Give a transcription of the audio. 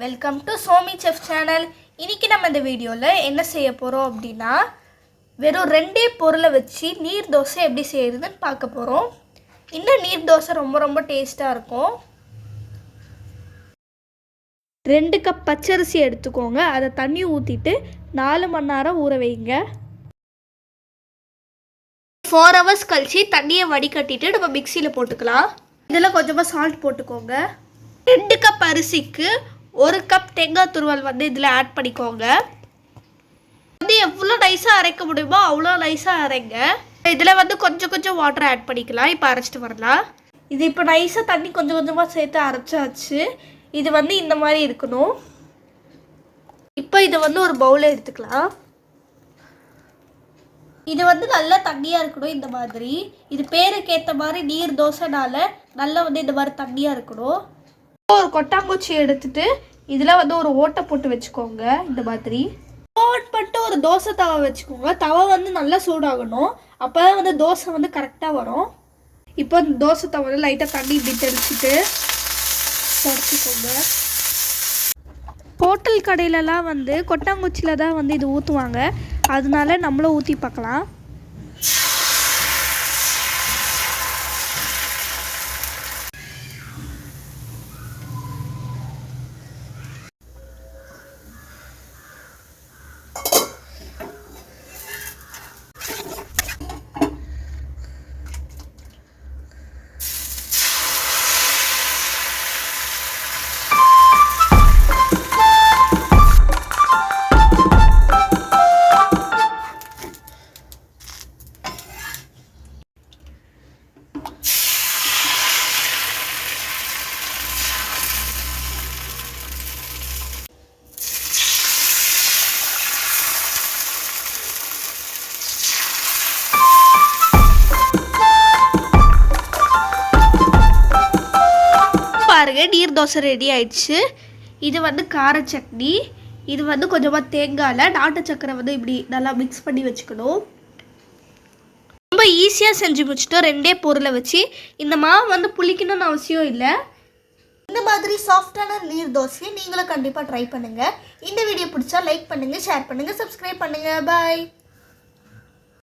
Welcome to Somi chef channel. இன்றைக்கி நம்ம இந்த வீடியோவில் என்ன செய்ய போகிறோம் அப்படின்னா, வெறும் 2 பொருளை வச்சு நீர் தோசை எப்படி செய்கிறதுன்னு பார்க்க போகிறோம். இந்த நீர் தோசை ரொம்ப டேஸ்ட்டாக இருக்கும். 2 கப் பச்சரிசி எடுத்துக்கோங்க. அதை தண்ணி ஊற்றிட்டு 4 மணி நேரம் ஊற வைங்க. 4 ஹவர்ஸ் கழிச்சு தண்ணியை வடிகட்டிட்டு நம்ம மிக்சியில் போட்டுக்கலாம். இதில் கொஞ்சமாக சால்ட் போட்டுக்கோங்க. 2 கப் அரிசிக்கு 1 கப் தேங்காய் துருவல் இதில் ஆட் பண்ணிக்கோங்க. எவ்வளோ நைஸாக அரைக்க முடியுமோ அவ்வளோ நைஸாக அரைங்க. இதில் கொஞ்சம் வாட்டர் ஆட் பண்ணிக்கலாம். இப்போ அரைச்சிட்டு வரலாம். இது இப்போ நைஸாக தண்ணி கொஞ்சமாக சேர்த்து அரைச்சாச்சு. இது இந்த மாதிரி இருக்கணும். இப்போ இதை ஒரு பவுலில் எடுத்துக்கலாம். இது நல்லா தண்ணியாக இருக்கணும். இந்த மாதிரி இது பேருக்கு ஏற்ற மாதிரி நீர் தோசைனால நல்லா இந்த மாதிரி தண்ணியாக இருக்கணும். ஒரு கொட்டாங்குச்சி எடுத்துட்டு இதில் ஒரு ஓட்டை போட்டு வச்சுக்கோங்க. இந்த மாதிரி ஓட் பண்ணிட்டு ஒரு தோசை தவா வச்சுக்கோங்க. தவா நல்லா சூடாகணும். அப்போ தான் தோசை கரெக்டாக வரும். இப்போ இந்த தோசை தவா லைட்டாக தண்ணி இப்படி தெளிச்சுட்டு தொடச்சிக்கோங்க. ஹோட்டல் கடையிலலாம் கொட்டாங்குச்சியில் தான் இது ஊற்றுவாங்க. அதனால நம்மளும் ஊற்றி பார்க்கலாம். நீர் தோசை ரெடி ஆயிடுச்சு. இது கார சட்னி. இது கொஞ்சமாக தேங்காயில் நாட்டு சக்கரை இப்படி நல்லா மிக்ஸ் பண்ணி வச்சுக்கணும். ரொம்ப ஈஸியாக செஞ்சு முடிச்சிட்டோம். 2 பொருளை வச்சு. இந்த மாவு புளிக்கணும்னு அவசியம் இல்லை. இந்த மாதிரி சாஃப்டான நீர் தோசையை நீங்களும் கண்டிப்பாக ட்ரை பண்ணுங்கள். இந்த வீடியோ பிடிச்சா லைக் பண்ணுங்கள், ஷேர் பண்ணுங்கள், சப்ஸ்கிரைப் பண்ணுங்கள். பாய்.